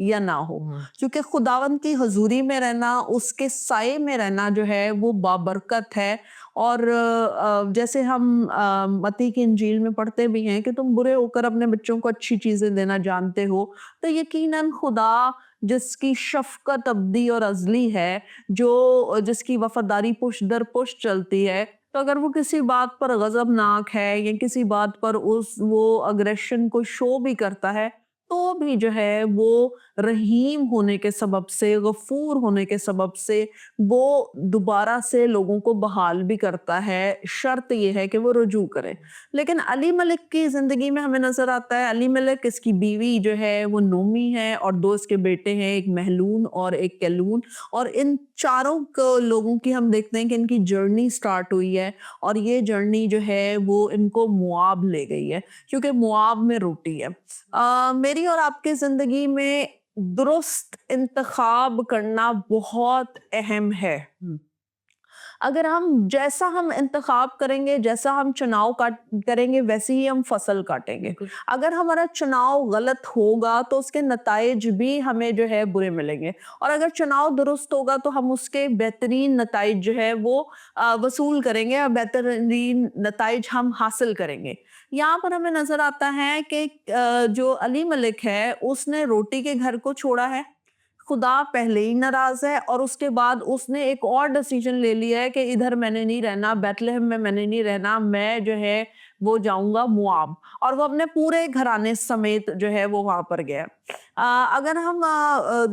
یا نہ ہو، کیونکہ خداوند کی حضوری میں رہنا، اس کے سائے میں رہنا جو ہے وہ بابرکت ہے. اور جیسے ہم متی کی انجیل میں پڑھتے بھی ہیں کہ تم برے ہو کر اپنے بچوں کو اچھی چیزیں دینا جانتے ہو، تو یقیناً خدا جس کی شفقت ابدی اور ازلی ہے، جس کی وفاداری پشت در پشت چلتی ہے، تو اگر وہ کسی بات پر غضبناک ہے یا کسی بات پر وہ اگریشن کو شو بھی کرتا ہے، تو بھی جو ہے وہ رحیم ہونے کے سبب سے، غفور ہونے کے سبب سے وہ دوبارہ سے لوگوں کو بحال بھی کرتا ہے. شرط یہ ہے کہ وہ رجوع کرے. لیکن علی ملک کی زندگی میں ہمیں نظر آتا ہے، علی ملک، اس کی بیوی جو ہے وہ نومی ہے، اور 2 اس کے بیٹے ہیں، ایک مہلون اور ایک کیلون. اور ان چاروں لوگوں کی ہم دیکھتے ہیں کہ ان کی جرنی سٹارٹ ہوئی ہے، اور یہ جرنی جو ہے وہ ان کو مواب لے گئی ہے، کیونکہ مواب میں روٹی ہے. میری اور آپ کی زندگی میں درست انتخاب کرنا بہت اہم ہے. اگر جیسا ہم انتخاب کریں گے، جیسا ہم چناؤ کریں گے، ویسے ہی ہم فصل کاٹیں گے. اگر ہمارا چناؤ غلط ہوگا تو اس کے نتائج بھی ہمیں جو ہے برے ملیں گے، اور اگر چناؤ درست ہوگا تو ہم اس کے بہترین نتائج جو ہے وہ وصول کریں گے، اور بہترین نتائج ہم حاصل کریں گے. یہاں پر ہمیں نظر آتا ہے کہ جو علی ملک ہے اس نے روٹی کے گھر کو چھوڑا ہے. خدا پہلے ہی ناراض ہے، اور اس کے بعد اس نے ایک اور ڈیسیجن لے لیا ہے کہ ادھر میں نے نہیں رہنا، بیت لہم میں نے نہیں رہنا، میں جو ہے وہ جاؤں گا مواب. اور وہ اپنے پورے گھرانے سمیت جو ہے وہ وہاں پر گیا. اگر ہم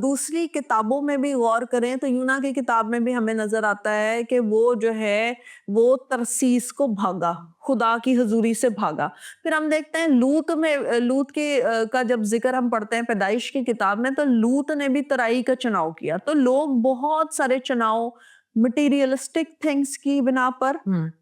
دوسری کتابوں میں بھی غور کریں تو یونا کی کتاب میں بھی ہمیں نظر آتا ہے کہ وہ جو ہے وہ ترسیس کو بھاگا، خدا کی حضوری سے بھاگا. پھر ہم دیکھتے ہیں لوط کا جب ذکر ہم پڑھتے ہیں پیدائش کی کتاب میں، تو لوط نے بھی ترائی کا چناؤ کیا. تو لوگ بہت سارے چناؤ مٹیریلسٹک تھنگس کی بنا پر،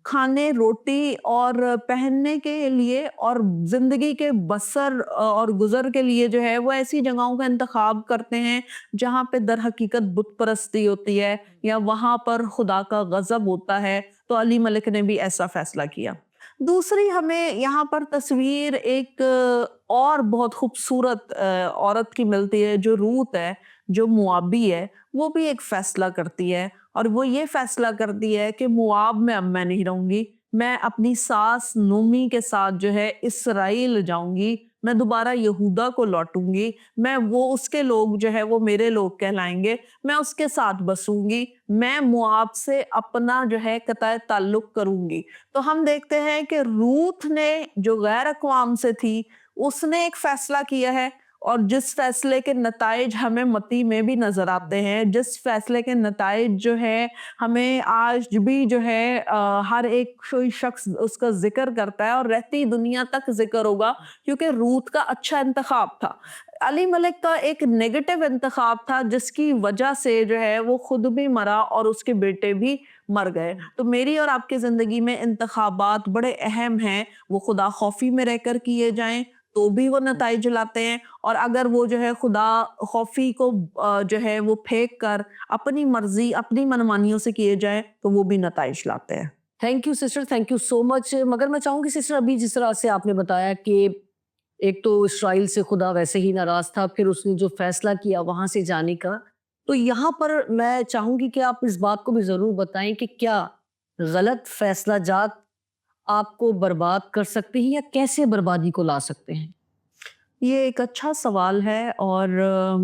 کھانے، روٹی اور پہننے کے لیے اور زندگی کے بسر اور گزر کے لیے جو ہے وہ ایسی جگہوں کا انتخاب کرتے ہیں جہاں پہ در حقیقت بت پرستی ہوتی ہے یا وہاں پر خدا کا غضب ہوتا ہے. تو علی ملک نے بھی ایسا فیصلہ کیا. دوسری ہمیں یہاں پر تصویر ایک اور بہت خوبصورت عورت کی ملتی ہے، جو روت ہے، جو موابی ہے. وہ بھی ایک فیصلہ کرتی ہے، اور وہ یہ فیصلہ کرتی ہے کہ مواب میں اب میں نہیں رہوں گی، میں اپنی ساس نومی کے ساتھ جو ہے اسرائیل جاؤں گی، میں دوبارہ یہودا کو لوٹوں گی، میں اس کے لوگ جو ہے وہ میرے لوگ کہلائیں گے، میں اس کے ساتھ بسوں گی، میں مواب سے اپنا جو ہے قطع تعلق کروں گی. تو ہم دیکھتے ہیں کہ روت نے جو غیر اقوام سے تھی، اس نے ایک فیصلہ کیا ہے، اور جس فیصلے کے نتائج ہمیں متی میں بھی نظر آتے ہیں، جس فیصلے کے نتائج جو ہے ہمیں آج بھی جو ہے ہر ایک شخص اس کا ذکر کرتا ہے، اور رہتی دنیا تک ذکر ہوگا، کیونکہ روت کا اچھا انتخاب تھا. علی ملک کا ایک نیگیٹو انتخاب تھا، جس کی وجہ سے جو ہے وہ خود بھی مرا اور اس کے بیٹے بھی مر گئے. تو میری اور آپ کی زندگی میں انتخابات بڑے اہم ہیں. وہ خدا خوفی میں رہ کر کیے جائیں تو بھی وہ نتائج لاتے ہیں، اور اگر وہ جو ہے خدا خوفی کو جو ہے وہ پھینک کر اپنی مرضی، اپنی منمانیوں سے کیے جائیں تو وہ بھی نتائج لاتے ہیں. Thank you sister, thank you so much. مگر میں چاہوں گی سسٹر، ابھی جس طرح سے آپ نے بتایا کہ ایک تو اسرائیل سے خدا ویسے ہی ناراض تھا، پھر اس نے جو فیصلہ کیا وہاں سے جانے کا، تو یہاں پر میں چاہوں گی کہ آپ اس بات کو بھی ضرور بتائیں کہ کیا غلط فیصلہ جات آپ کو برباد کر سکتے ہیں، یا کیسے بربادی کو لا سکتے ہیں؟ یہ ایک اچھا سوال ہے، اور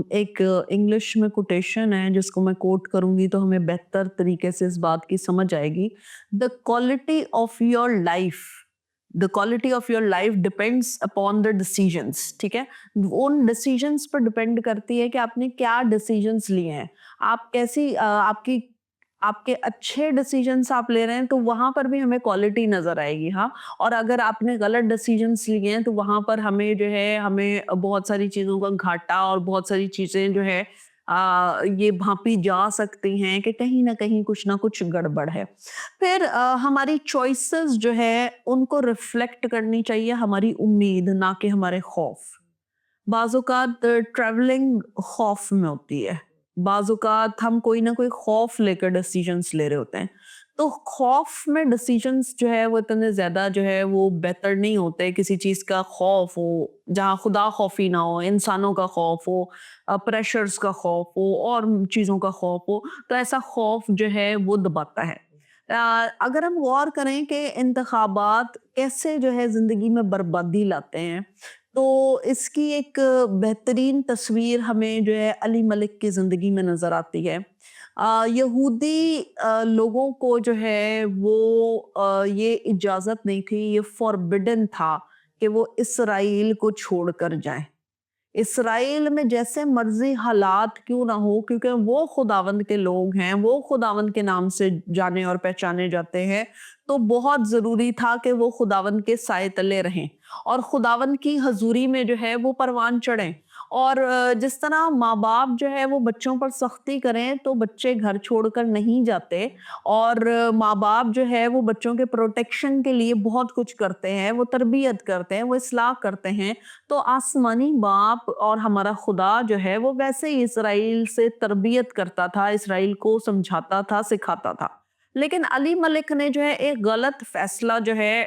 ایک انگلش میں کوٹیشن ہے جس کو میں کوٹ کروں گی تو ہمیں بہتر طریقے سے اس بات کی سمجھ آئے گی. The quality of your life depends upon the decisions. ٹھیک ہے، ان ڈیسیجنس پر ڈپینڈ کرتی ہے کہ آپ نے کیا ڈیسیجنس لیے ہیں. آپ کیسی آپ کے اچھے ڈیسیجنس آپ لے رہے ہیں تو وہاں پر بھی ہمیں کوالٹی نظر آئے گی. ہاں، اور اگر آپ نے غلط ڈیسیجنس لیے ہیں تو وہاں پر ہمیں جو ہے ہمیں بہت ساری چیزوں کا گھاٹا اور بہت ساری چیزیں جو ہے یہ بھانپی جا سکتی ہیں کہ کہیں نہ کہیں کچھ نہ کچھ گڑبڑ ہے. پھر ہماری چوائسز جو ہے ان کو ریفلیکٹ کرنی چاہیے ہماری امید، نہ کہ ہمارے خوف. بعض اوقات ٹریولنگ خوف میں ہوتی ہے، بعض اوقات ہم کوئی نہ کوئی خوف لے کر ڈیسیجنس لے رہے ہوتے ہیں، تو خوف میں ڈیسیجنس جو ہے وہ اتنے زیادہ جو ہے وہ بہتر نہیں ہوتے. کسی چیز کا خوف ہو جہاں خدا خوفی نہ ہو، انسانوں کا خوف ہو، پریشرز کا خوف ہو اور چیزوں کا خوف ہو، تو ایسا خوف جو ہے وہ دباتا ہے. اگر ہم غور کریں کہ انتخابات کیسے جو ہے زندگی میں بربادی لاتے ہیں، تو اس کی ایک بہترین تصویر ہمیں جو ہے علی ملک کی زندگی میں نظر آتی ہے. یہودی لوگوں کو جو ہے وہ یہ اجازت نہیں تھی، یہ فوربڈن تھا کہ وہ اسرائیل کو چھوڑ کر جائیں. اسرائیل میں جیسے مرضی حالات کیوں نہ ہو، کیونکہ وہ خداوند کے لوگ ہیں، وہ خداوند کے نام سے جانے اور پہچانے جاتے ہیں، تو بہت ضروری تھا کہ وہ خداوند کے سائے تلے رہیں اور خداوند کی حضوری میں جو ہے وہ پروان چڑھیں. اور جس طرح ماں باپ جو ہے وہ بچوں پر سختی کریں تو بچے گھر چھوڑ کر نہیں جاتے، اور ماں باپ جو ہے وہ بچوں کے پروٹیکشن کے لیے بہت کچھ کرتے ہیں، وہ تربیت کرتے ہیں، وہ اصلاح کرتے ہیں، تو آسمانی باپ اور ہمارا خدا جو ہے وہ ویسے ہی اسرائیل سے تربیت کرتا تھا، اسرائیل کو سمجھاتا تھا، سکھاتا تھا. لیکن علی ملک نے جو ہے ایک غلط فیصلہ جو ہے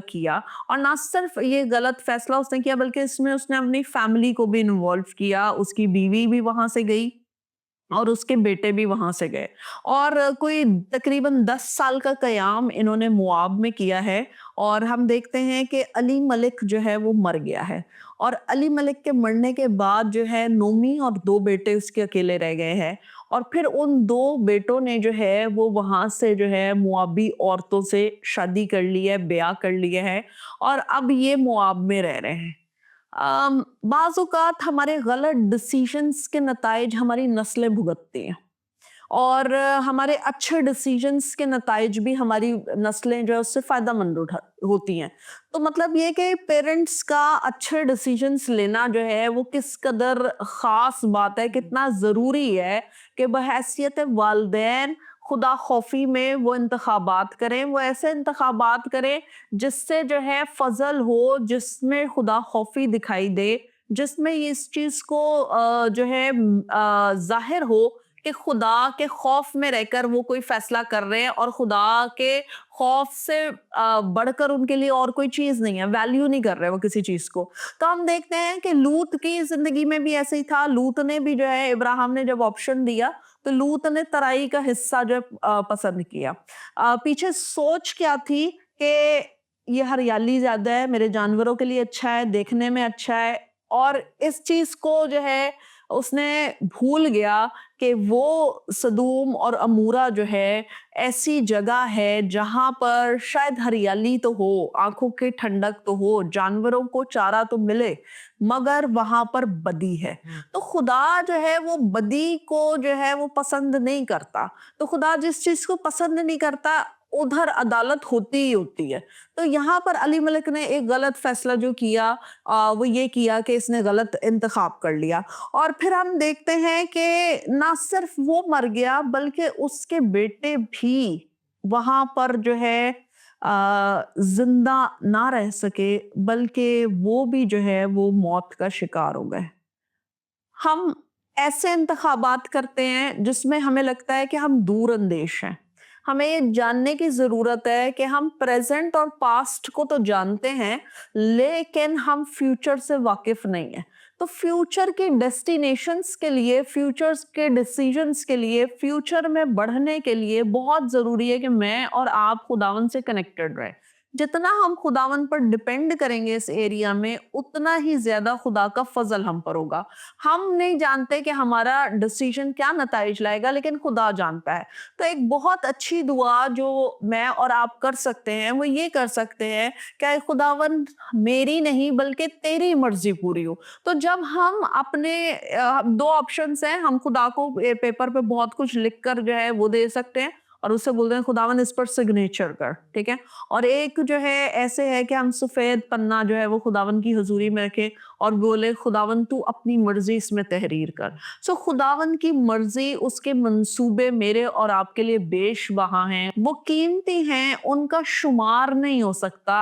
کیا، اور نہ صرف یہ غلط فیصلہ اس نے کیا بلکہ اس میں اس نے اپنی فیملی کو بھی انوالو کیا. اس کی بیوی بھی وہاں سے گئی اور اس کے بیٹے بھی وہاں سے گئے، اور کوئی تقریباً 10 سال کا قیام انہوں نے مواب میں کیا ہے. اور ہم دیکھتے ہیں کہ علی ملک جو ہے وہ مر گیا ہے، اور علی ملک کے مرنے کے بعد جو ہے نومی اور 2 بیٹے اس کے اکیلے رہ گئے ہیں. اور پھر ان 2 بیٹوں نے جو ہے وہ وہاں سے جو ہے موابی عورتوں سے شادی کر لی ہے، بیاہ کر لیا ہے، اور اب یہ مواب میں رہ رہے ہیں. بعض اوقات ہمارے غلط ڈیسیژنز کے نتائج ہماری نسلیں بھگتتی ہیں، اور ہمارے اچھے ڈیسیژنز کے نتائج بھی ہماری نسلیں جو ہے اس سے فائدہ مند ہوتی ہیں. تو مطلب یہ کہ پیرنٹس کا اچھے ڈیسیژنز لینا جو ہے وہ کس قدر خاص بات ہے، کتنا ضروری ہے کہ بحیثیت والدین خدا خوفی میں وہ انتخابات کریں، وہ ایسے انتخابات کریں جس سے جو ہے فضل ہو، جس میں خدا خوفی دکھائی دے، جس میں اس چیز کو جو ہے ظاہر ہو کہ خدا کے خوف میں رہ کر وہ کوئی فیصلہ کر رہے ہیں، اور خدا کے خوف سے بڑھ کر ان کے لیے اور کوئی چیز نہیں ہے، ویلیو نہیں کر رہے وہ کسی چیز کو. تو ہم دیکھتے ہیں کہ لوط کی زندگی میں بھی ایسے ہی تھا. لوط نے بھی جو ہے ابراہیم نے جب آپشن دیا تو لوط نے ترائی کا حصہ جو پسند کیا. پیچھے سوچ کیا تھی کہ یہ ہریالی زیادہ ہے، میرے جانوروں کے لیے اچھا ہے، دیکھنے میں اچھا ہے، اور اس چیز کو جو ہے اس نے بھول گیا کہ وہ سدوم اور امورہ جو ہے ایسی جگہ ہے جہاں پر شاید ہریالی تو ہو، آنکھوں کی ٹھنڈک تو ہو، جانوروں کو چارہ تو ملے، مگر وہاں پر بدی ہے. تو خدا جو ہے وہ بدی کو جو ہے وہ پسند نہیں کرتا. تو خدا جس چیز کو پسند نہیں کرتا ادھر عدالت ہوتی ہی ہوتی ہے. تو یہاں پر علی ملک نے ایک غلط فیصلہ جو کیا وہ یہ کیا کہ اس نے غلط انتخاب کر لیا. اور پھر ہم دیکھتے ہیں کہ نہ صرف وہ مر گیا بلکہ اس کے بیٹے بھی وہاں پر جو ہے زندہ نہ رہ سکے، بلکہ وہ بھی جو ہے وہ موت کا شکار ہو گئے. ہم ایسے انتخابات کرتے ہیں جس میں ہمیں لگتا ہے کہ ہم دور اندیش ہیں. ہمیں یہ جاننے کی ضرورت ہے کہ ہم پریزنٹ اور پاسٹ کو تو جانتے ہیں لیکن ہم فیوچر سے واقف نہیں ہیں. تو فیوچر کی ڈیسٹینیشنز کے لیے، فیوچر کے ڈیسیژنز کے لیے، فیوچر میں بڑھنے کے لیے بہت ضروری ہے کہ میں اور آپ خداوند سے کنیکٹڈ رہیں. جتنا ہم خداوند پر ڈیپینڈ کریں گے اس ایریا میں، اتنا ہی زیادہ خدا کا فضل ہم پر ہوگا. ہم نہیں جانتے کہ ہمارا ڈیسیژن کیا نتائج لائے گا، لیکن خدا جانتا ہے. تو ایک بہت اچھی دعا جو میں اور آپ کر سکتے ہیں وہ یہ کر سکتے ہیں کہ خداوند میری نہیں بلکہ تیری مرضی پوری ہو. تو جب ہم اپنے 2 آپشنز ہیں، ہم خدا کو پیپر پہ بہت کچھ لکھ کر جو ہے وہ دے سکتے ہیں اور اس سے بولتے ہیں خداوند اس پر سگنیچر کر، ٹھیک ہے. اور ایک جو ہے ایسے ہے کہ ہم سفید پنہ جو ہے وہ خداوند کی حضوری میں رکھیں اور بولے خداوند تو اپنی مرضی اس میں تحریر کر. سو خداوند کی مرضی، اس کے منصوبے میرے اور آپ کے لیے بیش بہا ہیں، وہ قیمتی ہیں، ان کا شمار نہیں ہو سکتا.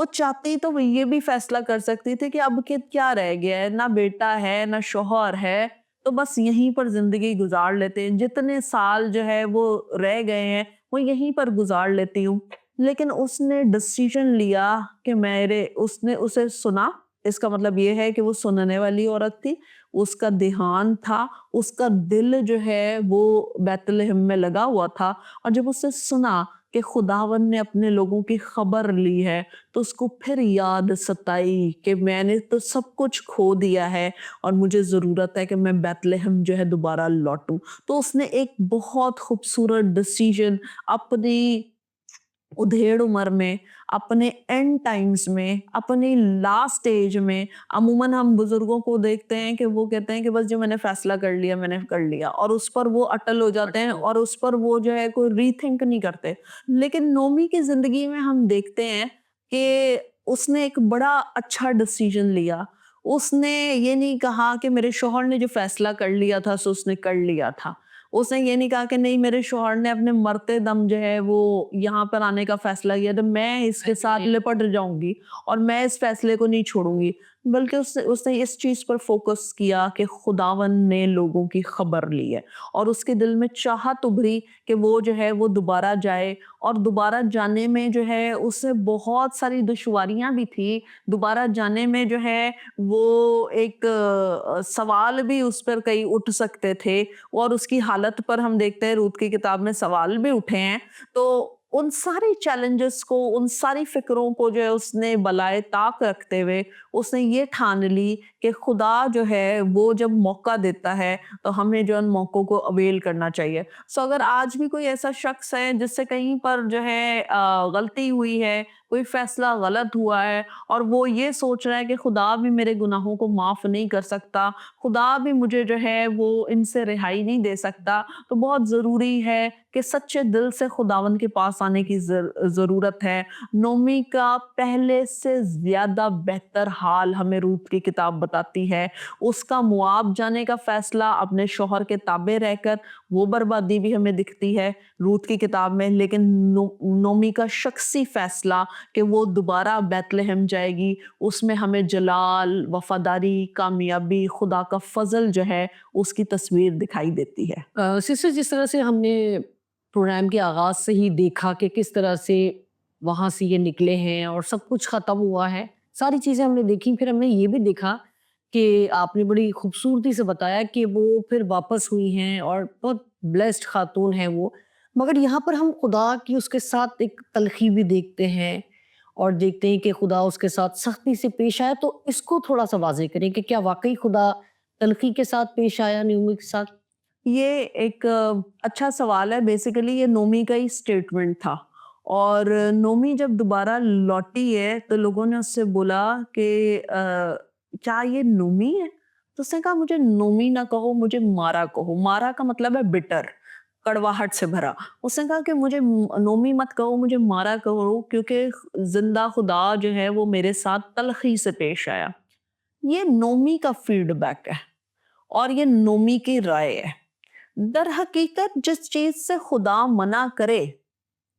وہ چاہتی تو وہ یہ بھی فیصلہ کر سکتی تھی کہ اب کیا رہ گیا ہے، نہ بیٹا ہے نہ شوہر ہے، تو بس یہیں پر زندگی گزار لیتے ہیں، جتنے سال جو ہے وہ رہ گئے ہیں وہ یہیں پر گزار لیتی ہوں. لیکن اس نے ڈسیزن لیا کہ اس نے اسے سنا. اس کا مطلب یہ ہے کہ وہ سننے والی عورت تھی، اس کا دھیان تھا، اس کا دل جو ہے وہ بیت لحم میں لگا ہوا تھا. اور جب اس نے سنا کہ خداوند نے اپنے لوگوں کی خبر لی ہے تو اس کو پھر یاد ستائی کہ میں نے تو سب کچھ کھو دیا ہے اور مجھے ضرورت ہے کہ میں بیت لحم جو ہے دوبارہ لوٹوں. تو اس نے ایک بہت خوبصورت ڈسیزن اپنی ادھیڑ عمر میں، اپنے اینڈ ٹائمز میں، اپنی لاسٹ ایج میں، عموماً ہم بزرگوں کو دیکھتے ہیں کہ وہ کہتے ہیں کہ بس جو میں نے فیصلہ کر لیا میں نے کر لیا، اور اس پر وہ اٹل ہو جاتے ہیں اور اس پر وہ جو ہے کوئی ری تھنک نہیں کرتے. لیکن نومی کی زندگی میں ہم دیکھتے ہیں کہ اس نے ایک بڑا اچھا ڈسیزن لیا. اس نے یہ نہیں کہا کہ میرے شوہر نے جو فیصلہ کر لیا تھا سو اس نے کر لیا تھا. اس نے یہ نہیں کہا کہ نہیں میرے شوہر نے اپنے مرتے دم جو ہے وہ یہاں پر آنے کا فیصلہ کیا تو میں اس کے ساتھ لپٹ جاؤں گی اور میں اس فیصلے کو نہیں چھوڑوں گی. بلکہ اس نے اس چیز پر فوکس کیا کہ خداوند نے لوگوں کی خبر لی ہے اور اس کے دل میں چاہت ابھری کہ وہ جو ہے وہ دوبارہ جائے. اور دوبارہ جانے میں جو ہے اس سے بہت ساری دشواریاں بھی تھی. دوبارہ جانے میں جو ہے وہ ایک سوال بھی اس پر کئی اٹھ سکتے تھے اور اس کی حالت پر ہم دیکھتے ہیں روت کی کتاب میں سوال بھی اٹھے ہیں. تو ان ساری چیلنجز کو، ان ساری فکروں کو جو ہے اس نے بالائے طاق رکھتے ہوئے اس نے یہ ٹھان لی کہ خدا جو ہے وہ جب موقع دیتا ہے تو ہمیں جو ان موقعوں کو اویل کرنا چاہیے. سو اگر آج بھی کوئی ایسا شخص ہے جس سے کہیں پر جو ہے غلطی ہوئی ہے، کوئی فیصلہ غلط ہوا ہے اور وہ یہ سوچ رہا ہے کہ خدا بھی میرے گناہوں کو معاف نہیں کر سکتا، خدا بھی مجھے جو ہے وہ ان سے رہائی نہیں دے سکتا، تو بہت ضروری ہے کہ سچے دل سے خداوند کے پاس آنے کی ضرورت ہے. نومی کا پہلے سے زیادہ بہتر حال ہمیں روت کی کتاب بتاتی ہے. اس کا مواب جانے کا فیصلہ اپنے شوہر کے تابع رہ کر، وہ بربادی بھی ہمیں دکھتی ہے روت کی کتاب میں. لیکن نومی کا شخصی فیصلہ کہ وہ دوبارہ بیت لحم جائے گی، اس میں ہمیں جلال، وفاداری، کامیابی، خدا کا فضل جو ہے اس کی تصویر دکھائی دیتی ہے. سسٹر جس طرح سے ہم نے پروگرام کے آغاز سے ہی دیکھا کہ کس طرح سے وہاں سے یہ نکلے ہیں اور سب کچھ ختم ہوا ہے، ساری چیزیں ہم نے دیکھی. پھر ہم نے یہ بھی دیکھا کہ آپ نے بڑی خوبصورتی سے بتایا کہ وہ پھر واپس ہوئی ہیں اور بہت بلیسڈ خاتون ہیں وہ. مگر یہاں پر ہم خدا کی اس کے ساتھ ایک تلخی بھی دیکھتے ہیں اور دیکھتے ہیں کہ خدا اس کے ساتھ سختی سے پیش آیا. تو اس کو تھوڑا سا واضح کریں کہ کیا واقعی خدا تلخی کے ساتھ پیش آیا نومی کے ساتھ؟ یہ ایک اچھا سوال ہے. بیسیکلی یہ نومی کا ہی سٹیٹمنٹ تھا اور نومی جب دوبارہ لوٹی ہے تو لوگوں نے اس سے بولا کہ کیا یہ نومی ہے؟ تو اس نے کہا مجھے نومی نہ کہو، مجھے مارا کہو. مارا کا مطلب ہے بٹر، کڑواہٹ سے بھرا. اس نے کہا کہ مجھے نومی مت کہو، مجھے مارا کہو، کیونکہ زندہ خدا جو ہے وہ میرے ساتھ تلخی سے پیش آیا. یہ نومی کا فیڈ بیک ہے اور یہ نومی کی رائے ہے. در حقیقت جس چیز سے خدا منع کرے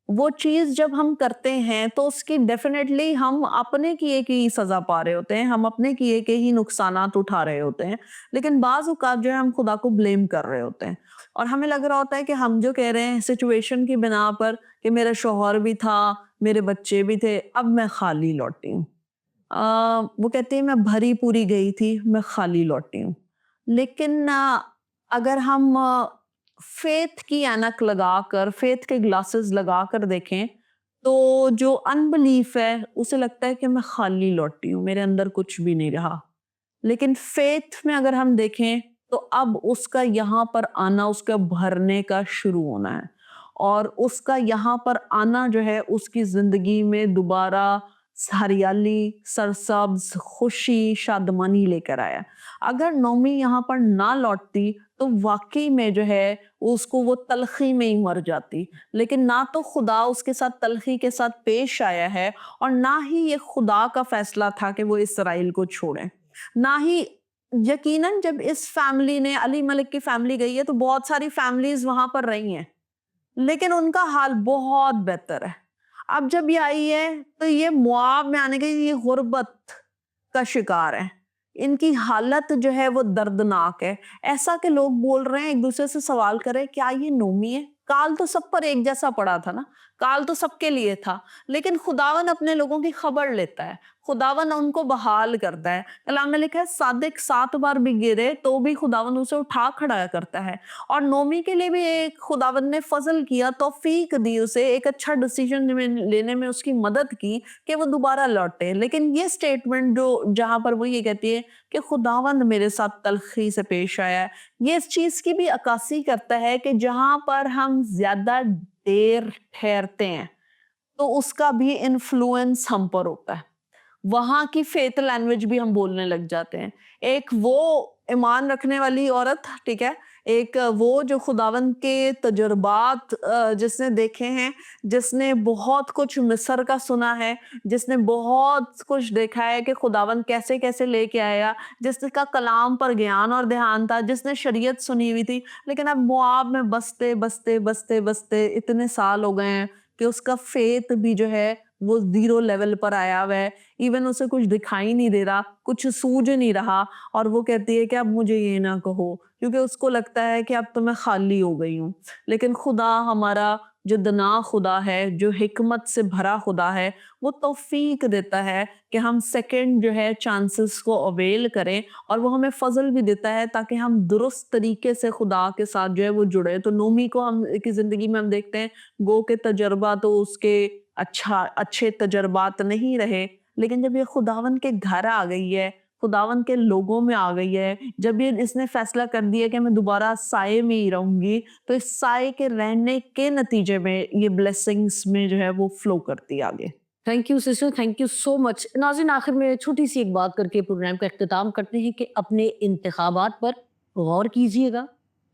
وہ چیز جب ہم کرتے ہیں تو اس کی ڈیفینیٹلی ہم اپنے کیے کی سزا پا رہے ہوتے ہیں، ہم اپنے کیے کے ہی نقصانات اٹھا رہے ہوتے ہیں. لیکن بعض اوقات جو ہے ہم خدا کو بلیم کر رہے ہوتے ہیں اور ہمیں لگ رہا ہوتا ہے کہ ہم جو کہہ رہے ہیں سچویشن کی بنا پر کہ میرا شوہر بھی تھا، میرے بچے بھی تھے، اب میں خالی لوٹی ہوں. وہ کہتے ہیں میں بھری پوری گئی تھی، میں خالی لوٹی ہوں. لیکن اگر ہم فیتھ کی اینک لگا کر، فیتھ کے گلاسز لگا کر دیکھیں تو جو انبلیف ہے اسے لگتا ہے کہ میں خالی لوٹی ہوں، میرے اندر کچھ بھی نہیں رہا. لیکن فیتھ میں اگر ہم دیکھیں تو اب اس کا یہاں پر آنا، اس کا بھرنے کا شروع ہونا ہے اور اس کا یہاں پر آنا جو ہے اس کی زندگی میں دوبارہ ہریالی، سرسبز، خوشی، شادمانی لے کر آیا. اگر نومی یہاں پر نہ لوٹتی تو واقعی میں جو ہے اس کو وہ تلخی میں ہی مر جاتی. لیکن نہ تو خدا اس کے ساتھ تلخی کے ساتھ پیش آیا ہے اور نہ ہی یہ خدا کا فیصلہ تھا کہ وہ اسرائیل کو چھوڑیں. نہ ہی یقیناً جب اس فیملی نے، علی ملک کی فیملی گئی ہے تو بہت ساری فیملیز وہاں پر رہی ہیں لیکن ان کا حال بہت بہتر ہے. اب جب یہ آئی ہے تو یہ مواب میں آنے کے یہ غربت کا شکار ہے. ان کی حالت جو ہے وہ دردناک ہے. ایسا کہ لوگ بول رہے ہیں ایک دوسرے سے سوال کرے کیا یہ نومی ہے؟ کال تو سب پر ایک جیسا پڑا تھا نا, کال تو سب کے لیے تھا, لیکن خداون اپنے لوگوں کی خبر لیتا ہے, خداون ان کو بحال کرتا ہے. کلام میں لکھا ہے صادق 7 بار بھی گرے تو بھی خداون اسے اٹھا کھڑا کرتا ہے. اور نومی کے لیے بھی ایک خداون نے فضل کیا, توفیق دی, اسے ایک اچھا ڈیسیژن لینے میں اس کی مدد کی کہ وہ دوبارہ لوٹے. لیکن یہ سٹیٹمنٹ جو جہاں پر وہ یہ کہتی ہے کہ خداوند میرے ساتھ تلخی سے پیش آیا ہے, یہ اس چیز کی بھی عکاسی کرتا ہے کہ جہاں پر ہم زیادہ دیر ٹھہرتے ہیں تو اس کا بھی انفلوئنس ہم پر ہوتا ہے. وہاں کی فیتھ لینگویج بھی ہم بولنے لگ جاتے ہیں. ایک وہ ایمان رکھنے والی عورت, ٹھیک ہے, ایک وہ جو خداوند کے تجربات جس نے دیکھے ہیں, جس نے بہت کچھ مصر کا سنا ہے, جس نے بہت کچھ دیکھا ہے کہ خداوند کیسے کیسے لے کے آیا, جس کا کلام پر گیان اور دھیان تھا, جس نے شریعت سنی ہوئی تھی, لیکن اب مواب میں بستے بستے بستے بستے اتنے سال ہو گئے ہیں کہ اس کا فیتھ بھی جو ہے وہ 0 لیول پر آیا ہوا ہے. ایون اسے کچھ دکھائی نہیں دے رہا, کچھ سوج نہیں رہا, اور وہ کہتی ہے کہ اب مجھے یہ نہ کہو, کیونکہ اس کو لگتا ہے کہ اب تو میں خالی ہو گئی ہوں. لیکن خدا ہمارا جو دنا خدا ہے, جو حکمت سے بھرا خدا ہے, وہ توفیق دیتا ہے کہ ہم سیکنڈ جو ہے چانسز کو اویل کریں, اور وہ ہمیں فضل بھی دیتا ہے تاکہ ہم درست طریقے سے خدا کے ساتھ جو ہے وہ جڑے. تو نومی کو ہم کی زندگی میں ہم دیکھتے ہیں گو کے تجربہ تو اس کے اچھے تجربات نہیں رہے, لیکن جب یہ خداون کے گھر آ گئی ہے, خداون کے لوگوں میں آ گئی ہے, جب یہ اس نے فیصلہ کر دیا کہ میں دوبارہ سائے میں ہی رہوں گی, تو اس سائے کے رہنے کے نتیجے میں یہ بلیسنگز میں جو ہے وہ فلو کرتی آگے. Thank you sister, thank you so much. ناظرین, آخر میں چھوٹی سی ایک بات کر کے پروگرام کا اختتام کرتے ہیں کہ اپنے انتخابات پر غور کیجئے گا.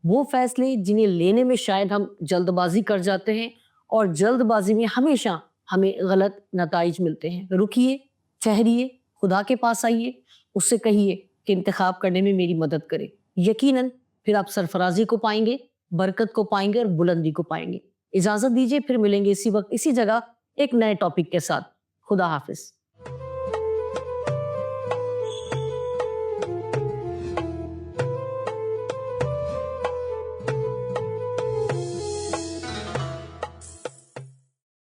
وہ فیصلے جنہیں لینے میں شاید ہم جلد بازی کر جاتے ہیں, اور جلد بازی میں ہمیشہ ہمیں غلط نتائج ملتے ہیں. رکیے, ٹھہریے, خدا کے پاس آئیے, اس سے کہیے کہ انتخاب کرنے میں میری مدد کرے. یقیناً پھر آپ سرفرازی کو پائیں گے, برکت کو پائیں گے, اور بلندی کو پائیں گے. اجازت دیجیے, پھر ملیں گے اسی وقت اسی جگہ ایک نئے ٹاپک کے ساتھ. خدا حافظ.